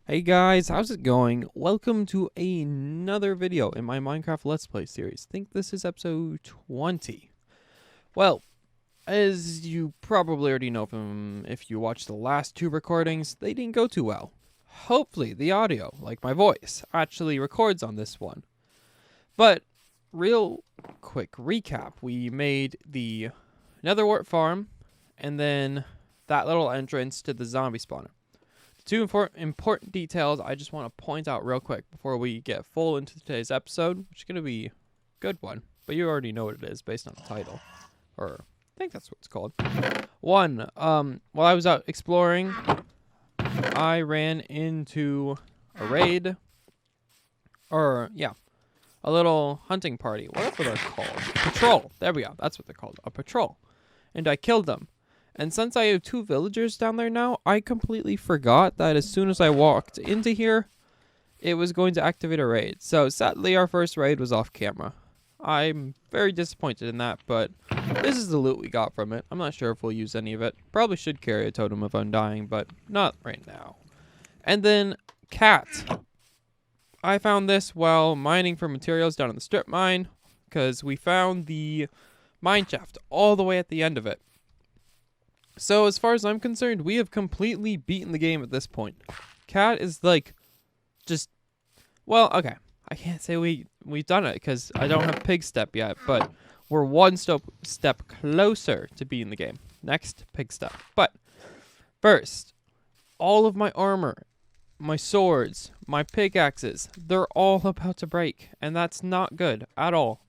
Hey guys, how's it going? Welcome to another video in my Minecraft Let's Play series. I think this is episode 20. Well, as you probably already know from if you watched the last two recordings, they didn't go too well. Hopefully the audio, like my voice, actually records on this one. But, real quick recap, we made the Netherwart farm, and then that little entrance to the zombie spawner. Two important details I just want to point out real quick before we get full into today's episode, which is going to be a good one, but you already know what it is based on the title, or I think that's what it's called. One, while I was out exploring, I ran into a raid, or yeah, a little hunting party. What are they called? A patrol. There we go. That's what they're called. A patrol. And I killed them. And since I have two villagers down there now, I completely forgot that as soon as I walked into here, it was going to activate a raid. So sadly, our first raid was off camera. I'm very disappointed in that, but this is the loot we got from it. I'm not sure if we'll use any of it. Probably should carry a totem of undying, but not right now. And then, cat. I found this while mining for materials down in the strip mine, because we found the mine shaft all the way at the end of it. So as far as I'm concerned, we have completely beaten the game at this point. Cat is like, just, well, okay. I can't say we've done it because I don't have pig step yet, but we're one step closer to beating the game. Next, pig step. But first, all of my armor, my swords, my pickaxes, they're all about to break, and that's not good at all.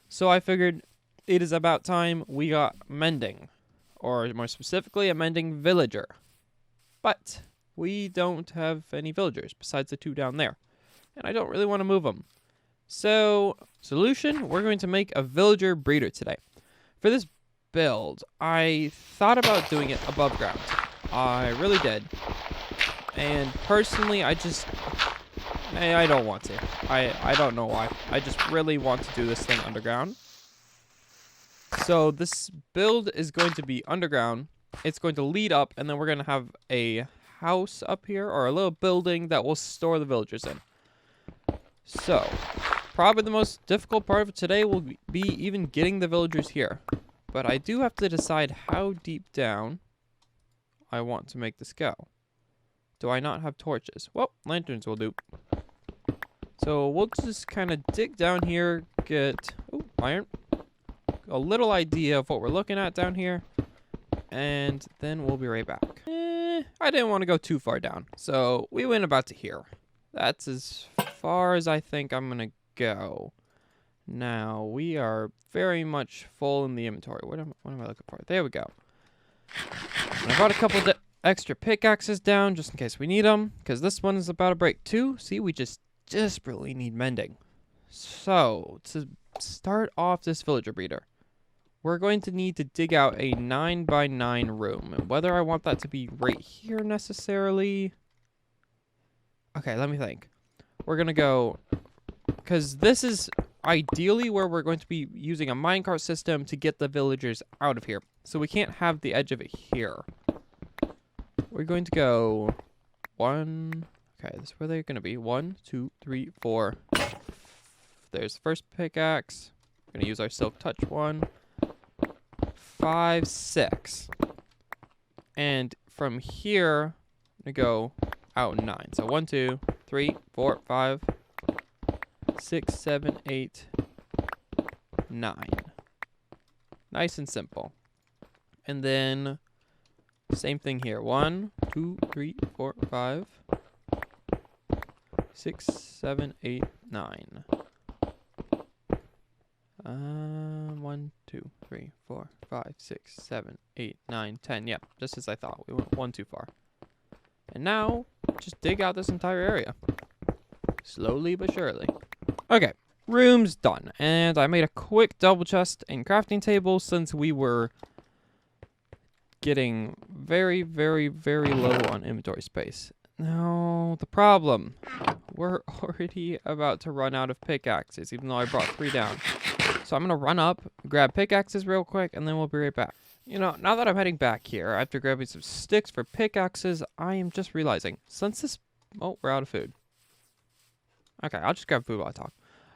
So I figured it is about time we got mending. Or more specifically, a mending villager. But we don't have any villagers besides the two down there. And I don't really want to move them. So, solution, we're going to make a villager breeder today. For this build, I thought about doing it above ground. I really did. And personally, I don't want to. I don't know why. I just really want to do this thing underground. So this build is going to be underground. It's going to lead up, and then we're going to have a house up here, or a little building that will store the villagers in. So, probably the most difficult part of today will be even getting the villagers here. But I do have to decide how deep down I want to make this go. Do I not have torches? Well, lanterns will do. So we'll just kind of dig down here, get iron. A little idea of what we're looking at down here, and then we'll be right back. I didn't want to go too far down, so we went about to here. That's as far as I think I'm gonna go. Now we are very much full in the inventory. What am I looking for? There we go. And I brought a couple extra pickaxes down just in case we need them, because this one is about to break too. See, we just desperately need mending. So to start off this villager breeder, we're going to need to dig out a 9x9 room. And whether I want that to be right here necessarily... Okay, let me think. We're going to go... Because this is ideally where we're going to be using a minecart system to get the villagers out of here. So we can't have the edge of it here. We're going to go... Okay, this is where they're going to be. 1, 2, 3, 4. There's the first pickaxe. We're going to use our silk touch one. 5, 6. And from here, I'm going to go out 9. So 1, 2, 3, 4, 5, 6, 7, 8, 9. Nice and simple. And then, same thing here. 1, 2, 3, 4, 5, 6, 7, 8, 9. 1, 2, 3, 4, 5, 6, 7, 8, 9, 10. Yep, just as I thought. We went one too far. And now, just dig out this entire area. Slowly but surely. Okay, room's done. And I made a quick double chest and crafting table since we were getting very, very, very low on inventory space. Now, the problem. We're already about to run out of pickaxes, even though I brought 3 down. So I'm going to run up, grab pickaxes real quick, and then we'll be right back. You know, now that I'm heading back here, after grabbing some sticks for pickaxes, I am just realizing, since this Oh, we're out of food. Okay, I'll just grab food while I talk.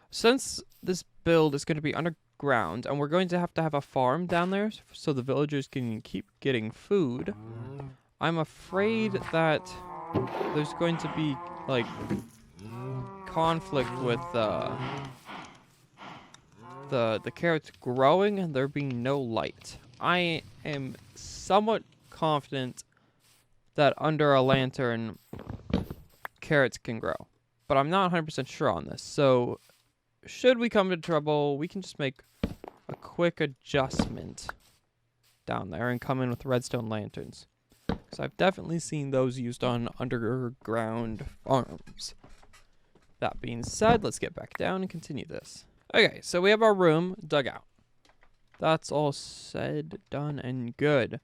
Since this build is going to be underground, and we're going to have a farm down there so the villagers can keep getting food, I'm afraid that there's going to be, like, conflict with the carrots growing and there being no light. I am somewhat confident that under a lantern, carrots can grow. But I'm not 100% sure on this. So, should we come into trouble, we can just make a quick adjustment down there and come in with redstone lanterns. Because I've definitely seen those used on underground farms. That being said, let's get back down and continue this. Okay, so we have our room dug out. That's all said, done, and good.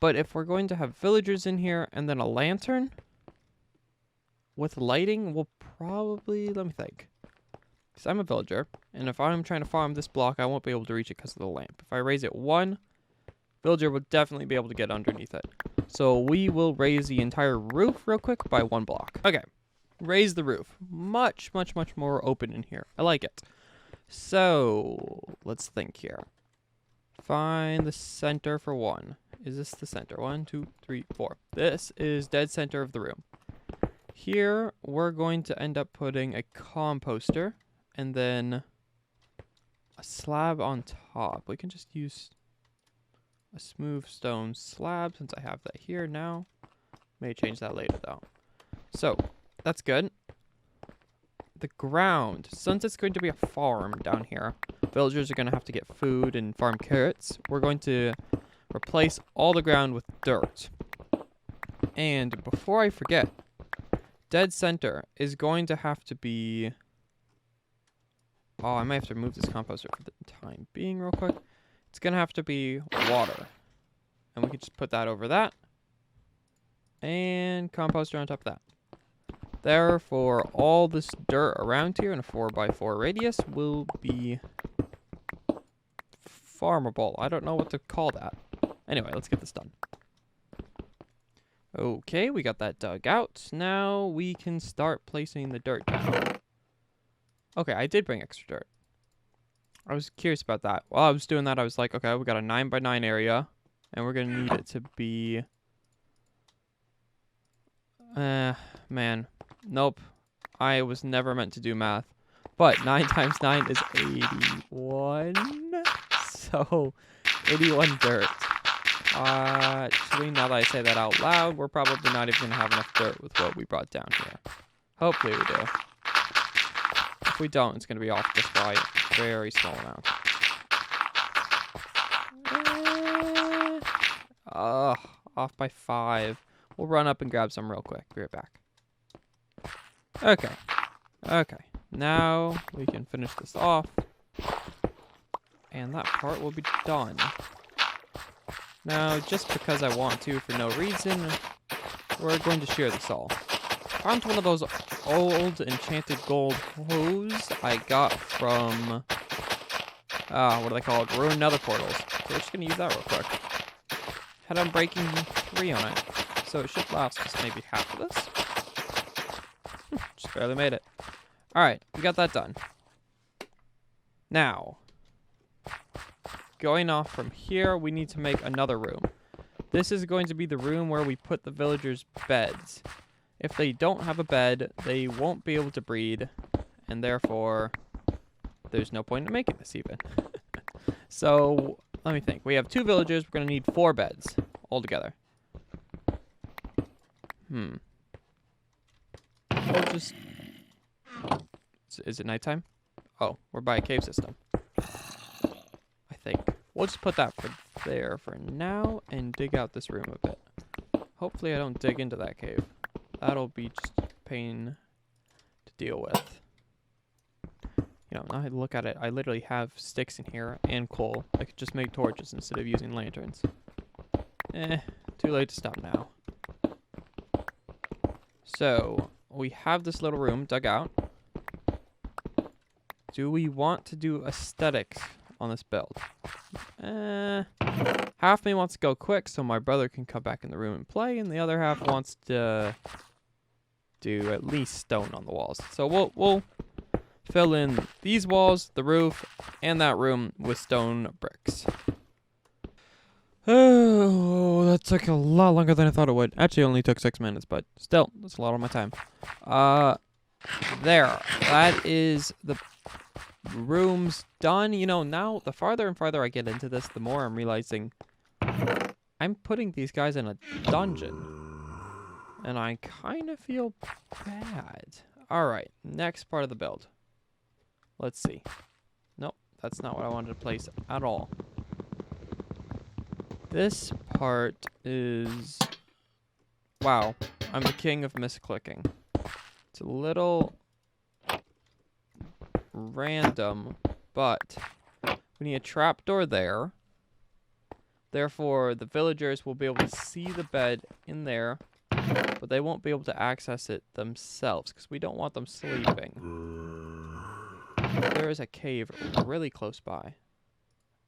But if we're going to have villagers in here and then a lantern with lighting, we'll probably, let me think. Because I'm a villager, and if I'm trying to farm this block, I won't be able to reach it because of the lamp. If I raise it 1, villager would definitely be able to get underneath it. So we will raise the entire roof real quick by 1 block. Okay, raise the roof. Much, much, much more open in here. I like it. So, let's think here. Find the center for 1. Is this the center? 1, 2, 3, 4. This is dead center of the room. Here, we're going to end up putting a composter and then a slab on top. We can just use a smooth stone slab since I have that here now. May change that later though. So, that's good. The ground, since it's going to be a farm down here, villagers are going to have to get food and farm carrots. We're going to replace all the ground with dirt. And before I forget, dead center is going to have to be... Oh, I might have to remove this composter for the time being real quick. It's going to have to be water. And we can just put that over that. And composter on top of that. Therefore, all this dirt around here in a 4x4 radius will be farmable. I don't know what to call that. Anyway, let's get this done. Okay, we got that dug out. Now we can start placing the dirt down. Okay, I did bring extra dirt. I was curious about that. While I was doing that, I was like, okay, we got a 9x9 area. And we're going to need it to be... man. Nope. I was never meant to do math. But 9 times 9 is 81. So, 81 dirt. Actually, now that I say that out loud, we're probably not even going to have enough dirt with what we brought down here. Hopefully we do. If we don't, it's going to be off just by a very small amount. Off by 5. We'll run up and grab some real quick. Be right back. Okay. Okay. Now we can finish this off. And that part will be done. Now, just because I want to for no reason, we're going to share this all. I found one of those old enchanted gold hose I got from, what do they call it? Ruined Nether portals. So we're just going to use that real quick. Had Unbreaking 3 on it. So it should last just maybe half of this. Just barely made it. Alright, we got that done. Now, going off from here, we need to make another room. This is going to be the room where we put the villagers' beds. If they don't have a bed, they won't be able to breed, and therefore, there's no point in making this even. So, let me think. We have 2 villagers, we're going to need 4 beds altogether. We'll just... Is it nighttime? Oh, we're by a cave system. I think. We'll just put that for there for now and dig out this room a bit. Hopefully I don't dig into that cave. That'll be just a pain to deal with. You know, now I look at it, I literally have sticks in here and coal. I could just make torches instead of using lanterns. Too late to stop now. So, we have this little room dug out. Do we want to do aesthetics on this build? Half of me wants to go quick so my brother can come back in the room and play, and the other half wants to do at least stone on the walls. So we'll fill in these walls, the roof, and that room with stone bricks. Oh, that took a lot longer than I thought it would. Actually, it only took 6 minutes, but still, that's a lot of my time. There. That is the rooms done. You know, now the farther and farther I get into this, the more I'm realizing I'm putting these guys in a dungeon. And I kind of feel bad. Alright, next part of the build. Let's see. Nope, that's not what I wanted to place at all. This part is... Wow, I'm the king of misclicking. It's a little random, but we need a trapdoor there. Therefore, the villagers will be able to see the bed in there, but they won't be able to access it themselves because we don't want them sleeping. There is a cave really close by,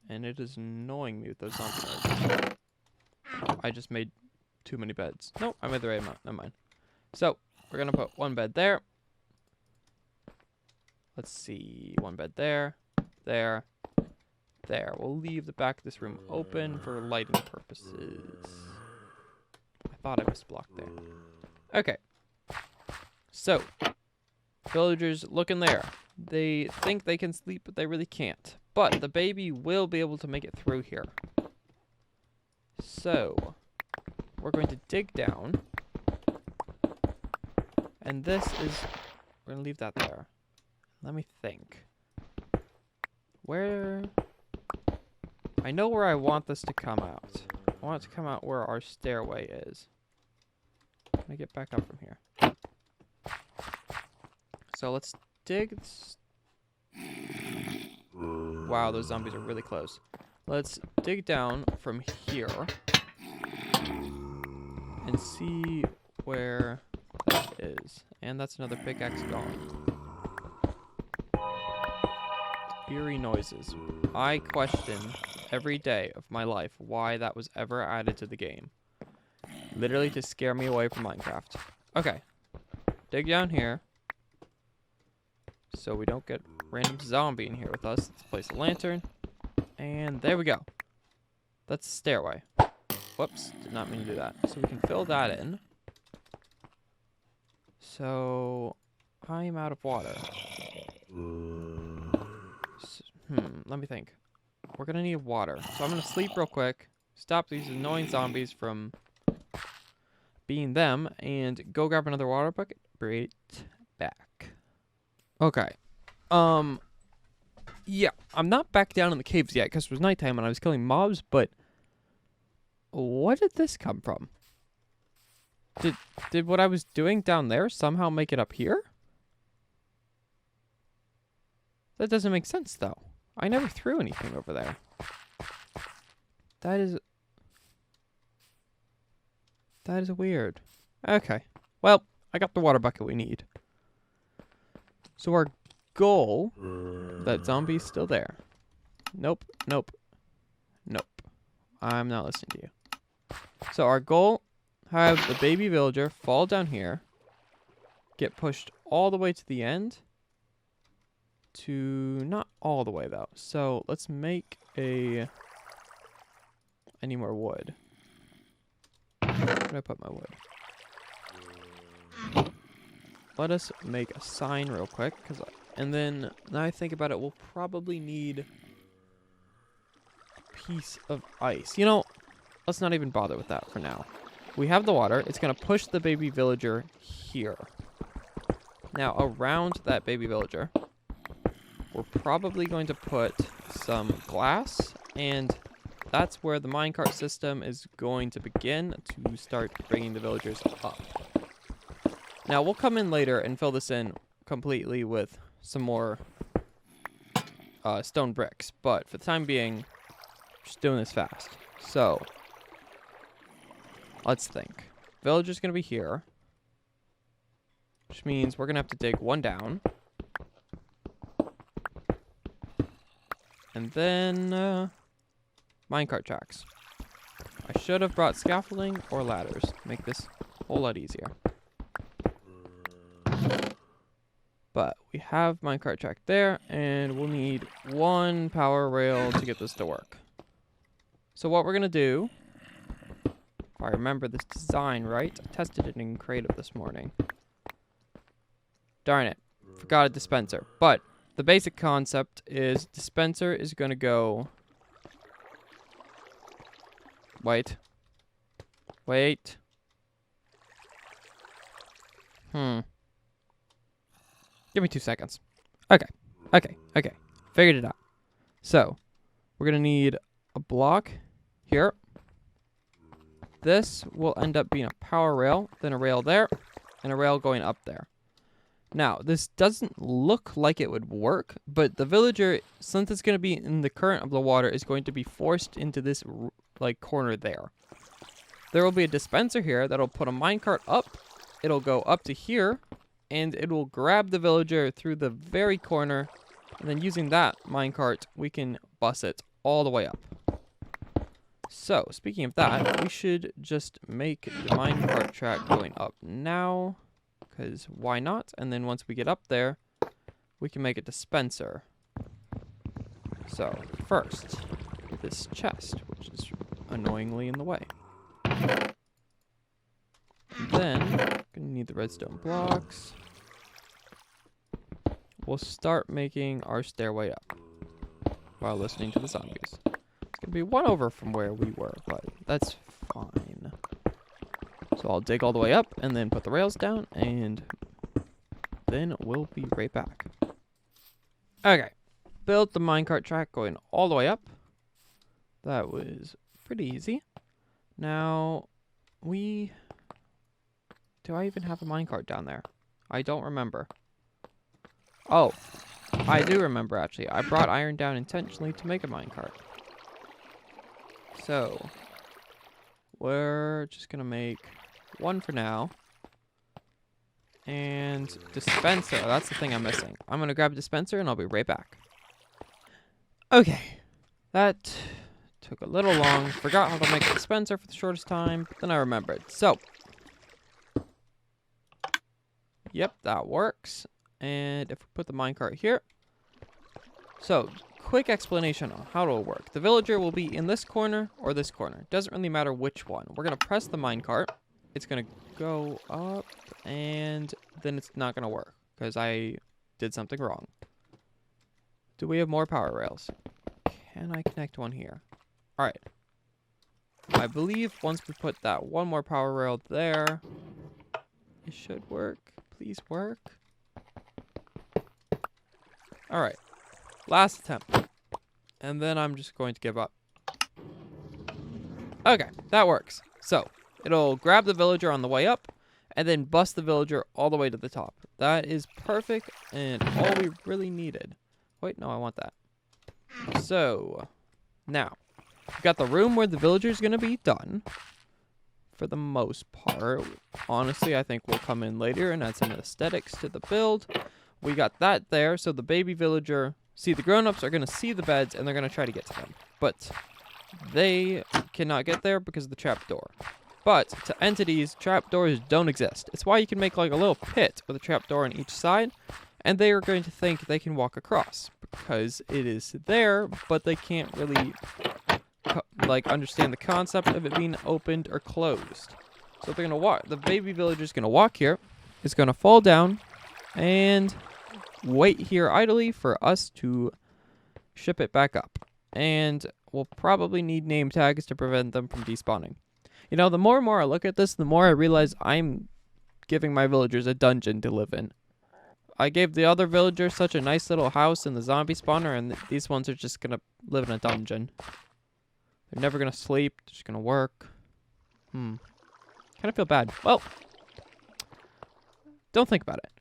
and it is annoying me with those zombies. I just made too many beds. Nope, I made the right amount. Never mind. So, we're going to put one bed there. Let's see. One bed there. There. There. We'll leave the back of this room open for lighting purposes. I thought I missed a block there. Okay. So, villagers, look in there. They think they can sleep, but they really can't. But the baby will be able to make it through here. So, we're going to dig down. And this is... We're going to leave that there. Let me think. Where... I know where I want this to come out. I want it to come out where our stairway is. Let me get back up from here. So let's dig... Wow, those zombies are really close. Let's dig down from here and see where that is. And that's another pickaxe gone. Eerie noises. I question every day of my life why that was ever added to the game. Literally to scare me away from Minecraft. Okay. Dig down here. So we don't get random zombie in here with us. Let's place a lantern. And there we go. That's the stairway. Whoops, did not mean to do that. So we can fill that in. So I'm out of water. Let me think. We're gonna need water. So I'm gonna sleep real quick. Stop these annoying zombies from being them. And go grab another water bucket. Right back. Okay. Yeah, I'm not back down in the caves yet because it was nighttime and I was killing mobs, but what did this come from? Did what I was doing down there somehow make it up here? That doesn't make sense, though. I never threw anything over there. That is weird. Okay. Well, I got the water bucket we need. So our goal... That zombie's still there. Nope, nope, nope. I'm not listening to you. So our goal, have the baby villager fall down here, get pushed all the way to the end, to not all the way though. So let's make I need more wood. Where did I put my wood? Let us make a sign real quick, and then, now I think about it, we'll probably need a piece of ice. You know, let's not even bother with that for now. We have the water. It's going to push the baby villager here. Now, around that baby villager, we're probably going to put some glass, and that's where the minecart system is going to begin to start bringing the villagers up. Now, we'll come in later and fill this in completely with some more stone bricks, but for the time being, just doing this fast. So, let's think. Villager's gonna be here, which means we're gonna have to dig one down, and then minecart tracks. I should have brought scaffolding or ladders to make this a whole lot easier. But we have minecart track there, and we'll need one power rail to get this to work. So what we're going to do, if I remember this design right, I tested it in Creative this morning. Darn it, forgot a dispenser. But the basic concept is dispenser is going to go... Wait. Give me 2 seconds. Okay. Figured it out. So, we're going to need a block here. This will end up being a power rail, then a rail there, and a rail going up there. Now, this doesn't look like it would work, but the villager, since it's going to be in the current of the water, is going to be forced into this like corner there. There will be a dispenser here that'll put a minecart up. It'll go up to here, and it will grab the villager through the very corner, and then using that minecart, we can bus it all the way up. So, speaking of that, we should just make the minecart track going up now, because why not? And then once we get up there, we can make a dispenser. So, first, this chest, which is annoyingly in the way. Then, gonna need the redstone blocks. We'll start making our stairway up while listening to the zombies. It's gonna be one over from where we were, but that's fine. So I'll dig all the way up and then put the rails down, and then we'll be right back. Okay, built the minecart track going all the way up. That was pretty easy. Now, do I even have a minecart down there? I don't remember. Oh, I do remember actually. I brought iron down intentionally to make a minecart. So, we're just gonna make one for now. And dispenser, that's the thing I'm missing. I'm gonna grab a dispenser and I'll be right back. Okay, that took a little long. Forgot how to make a dispenser for the shortest time, but then I remembered. So, yep, that works. And if we put the minecart here. So, quick explanation on how it'll work. The villager will be in this corner or this corner. Doesn't really matter which one. We're going to press the minecart. It's going to go up, and then it's not going to work because I did something wrong. Do we have more power rails? Can I connect one here? All right. I believe once we put that one more power rail there, it should work. Please work. All right. Last attempt. And then I'm just going to give up. Okay, that works. So, it'll grab the villager on the way up, and then bust the villager all the way to the top. That is perfect, and all we really needed. Wait, no, I want that. So, now, we've got the room where the villager's going to be done. For the most part. Honestly, I think we'll come in later and add some aesthetics to the build. We got that there, so the baby villager... See, the grown-ups are going to see the beds, and they're going to try to get to them. But they cannot get there because of the trapdoor. But to entities, trapdoors don't exist. It's why you can make like a little pit with a trapdoor on each side, and they are going to think they can walk across because it is there, but they can't really like understand the concept of it being opened or closed. So they're gonna walk. The baby villager's gonna walk here. It's gonna fall down, and wait here idly for us to ship it back up. And we'll probably need name tags to prevent them from despawning. You know, the more and more I look at this, the more I realize I'm giving my villagers a dungeon to live in. I gave the other villagers such a nice little house in the zombie spawner, and these ones are just gonna live in a dungeon. They're never gonna sleep, they're just gonna work. Kind of feel bad. Well, don't think about it.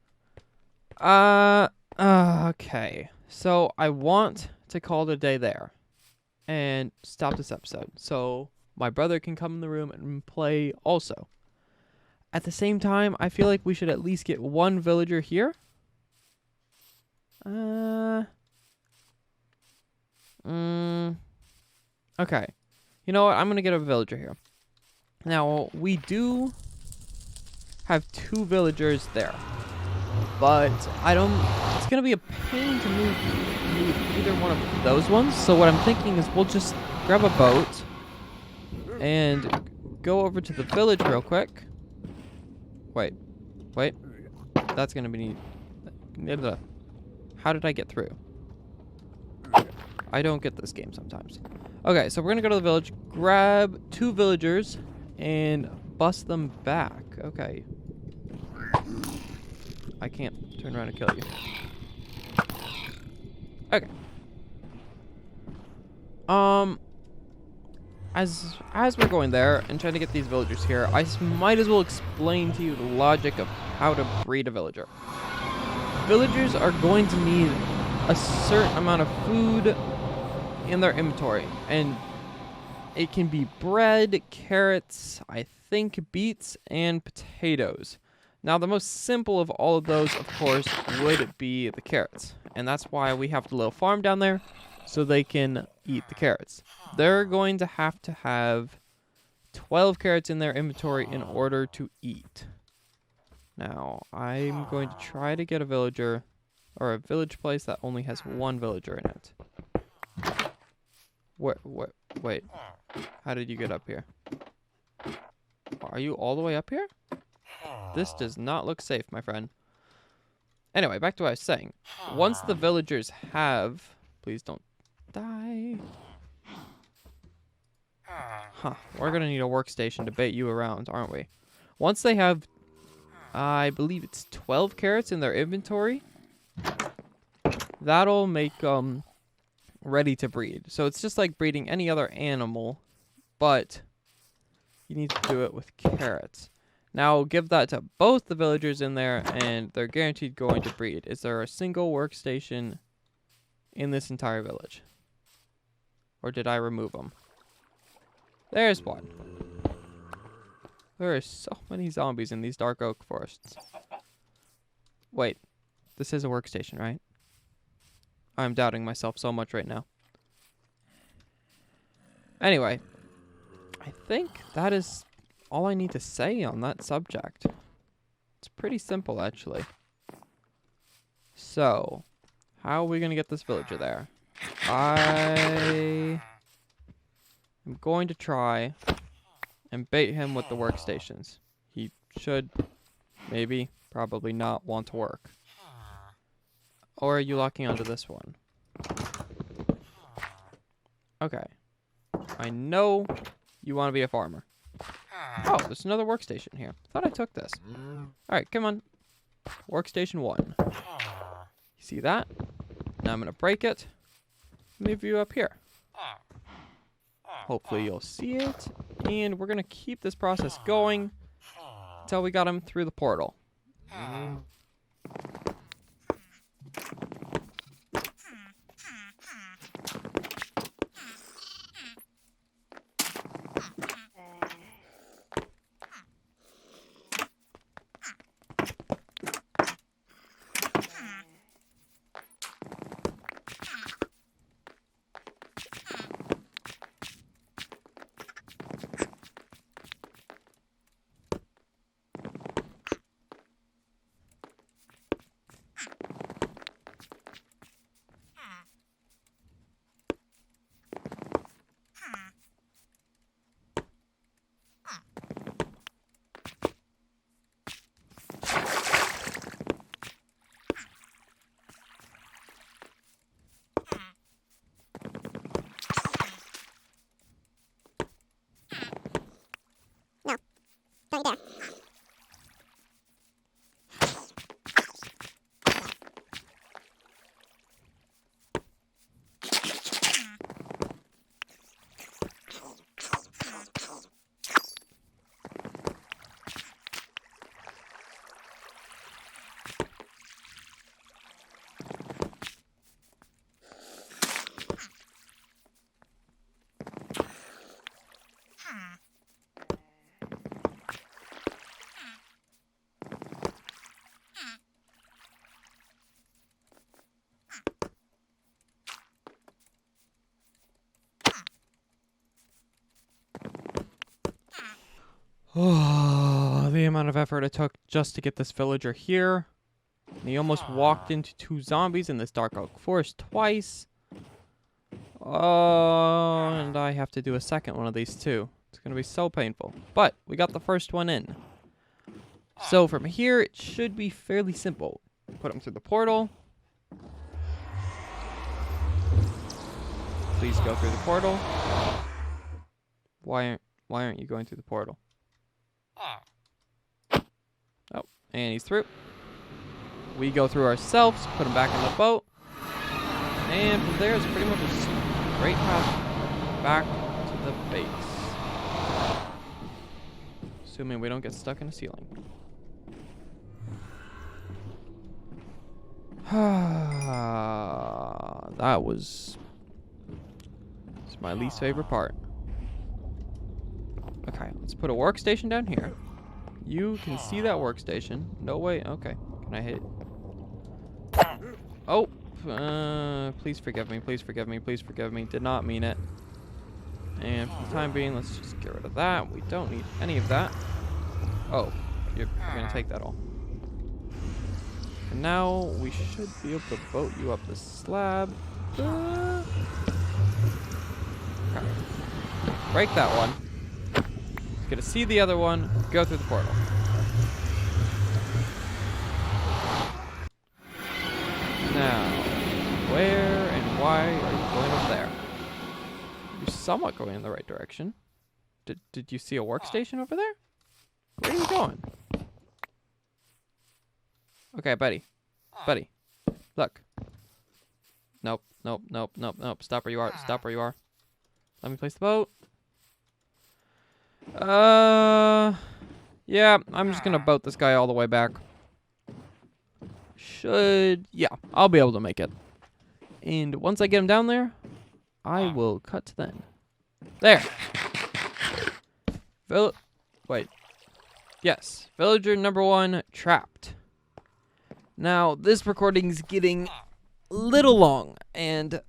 Okay. So I want to call it a day there and stop this episode so my brother can come in the room and play also. At the same time, I feel like we should at least get one villager here. Okay. You know what? I'm going to get a villager here. Now, we do have 2 villagers there. but I don't. It's gonna be a pain to move either one of those ones. So what I'm thinking is we'll just grab a boat and go over to the village real quick. Wait. That's gonna be neat. How did I get through? I don't get this game sometimes. Okay, so we're gonna go to the village, grab 2 villagers, and bust them back. Okay. I can't turn around and kill you. Okay. As we're going there and trying to get these villagers here, I might as well explain to you the logic of how to breed a villager. Villagers are going to need a certain amount of food in their inventory, and it can be bread, carrots, I think beets, and potatoes. Now, the most simple of all of those, of course, would be the carrots, and that's why we have the little farm down there, so they can eat the carrots. They're going to have 12 carrots in their inventory in order to eat. Now, I'm going to try to get a villager, or a village place that only has 1 villager in it. Wait. How did you get up here? Are you all the way up here? This does not look safe, my friend. Anyway, back to what I was saying. Once the villagers have... Please don't die. Huh. We're going to need a workstation to bait you around, aren't we? Once they have... I believe it's 12 carrots in their inventory. That'll make them ready to breed. So it's just like breeding any other animal, but you need to do it with carrots. Now give that to both the villagers in there and they're guaranteed going to breed. Is there a single workstation in this entire village? Or did I remove them? There's one. There are so many zombies in these dark oak forests. Wait, this is a workstation, right? I'm doubting myself so much right now. Anyway, I think that is all I need to say on that subject. It's pretty simple, actually. So, how are we going to get this villager there? I am going to try and bait him with the workstations. He should, maybe, probably not want to work. Or are you locking onto this one? Okay. I know you want to be a farmer. Oh, there's another workstation here. Thought I took this. Alright, come on. Workstation 1. You see that? Now I'm going to break it. Move you up here. Hopefully you'll see it. And we're going to keep this process going until we got him through the portal. Don't dare. Oh, the amount of effort it took just to get this villager here. And he almost walked into 2 zombies in this dark oak forest twice. Oh, and I have to do a second one of these too. It's going to be so painful. But we got the first one in. So from here, it should be fairly simple. Put him through the portal. Please go through the portal. Why aren't you going through the portal? Oh, and he's through. We go through ourselves, put him back in the boat. And from there, it's pretty much a straight path back to the base. Assuming we don't get stuck in the ceiling. That was... It's my least favorite part. Okay, let's put a workstation down here. You can see that workstation. No way. Okay. Can I hit? Oh. Please forgive me. Please forgive me. Please forgive me. Did not mean it. And for the time being, let's just get rid of that. We don't need any of that. Oh. You're going to take that all. And now we should be able to boat you up the slab. Okay. Break that one. Get to see the other one. Go through the portal. Now, where and why are you going up there? You're somewhat going in the right direction. Did you see a workstation over there? Where are you going? Okay, buddy. Buddy. Look. Nope, nope, nope, nope, nope. Stop where you are. Stop where you are. Let me place the boat. Yeah, I'm just gonna boat this guy all the way back. Yeah, I'll be able to make it. And once I get him down there, I will cut to then. There. Wait. Yes, villager number 1 trapped. Now, this recording's getting a little long, and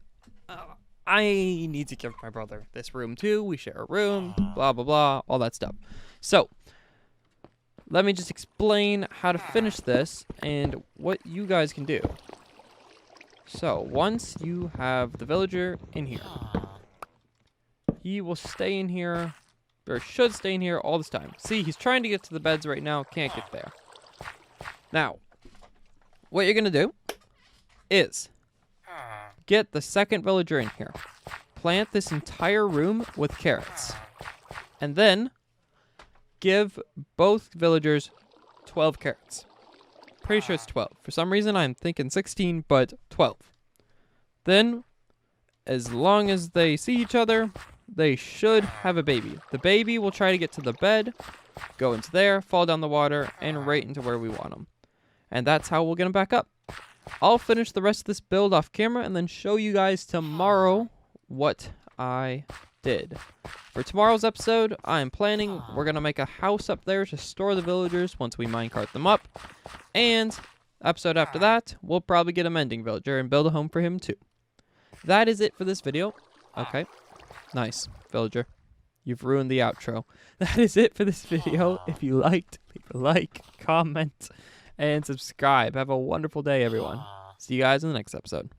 I need to give my brother this room too. We share a room, blah, blah, blah, all that stuff. So, let me just explain how to finish this and what you guys can do. So, once you have the villager in here, he will stay in here, or should stay in here all this time. See, he's trying to get to the beds right now, can't get there. Now, what you're going to do is get the second villager in here. Plant this entire room with carrots. And then give both villagers 12 carrots. Pretty sure it's 12. For some reason, I'm thinking 16, but 12. Then, as long as they see each other, they should have a baby. The baby will try to get to the bed, go into there, fall down the water, and right into where we want them. And that's how we'll get them back up. I'll finish the rest of this build off camera and then show you guys tomorrow what I did. For tomorrow's episode, I'm planning we're going to make a house up there to store the villagers once we minecart them up. And episode after that, we'll probably get a mending villager and build a home for him too. That is it for this video. Okay. Nice, villager. You've ruined the outro. That is it for this video. If you liked, leave a like, comment, and subscribe. Have a wonderful day, everyone. See you guys in the next episode.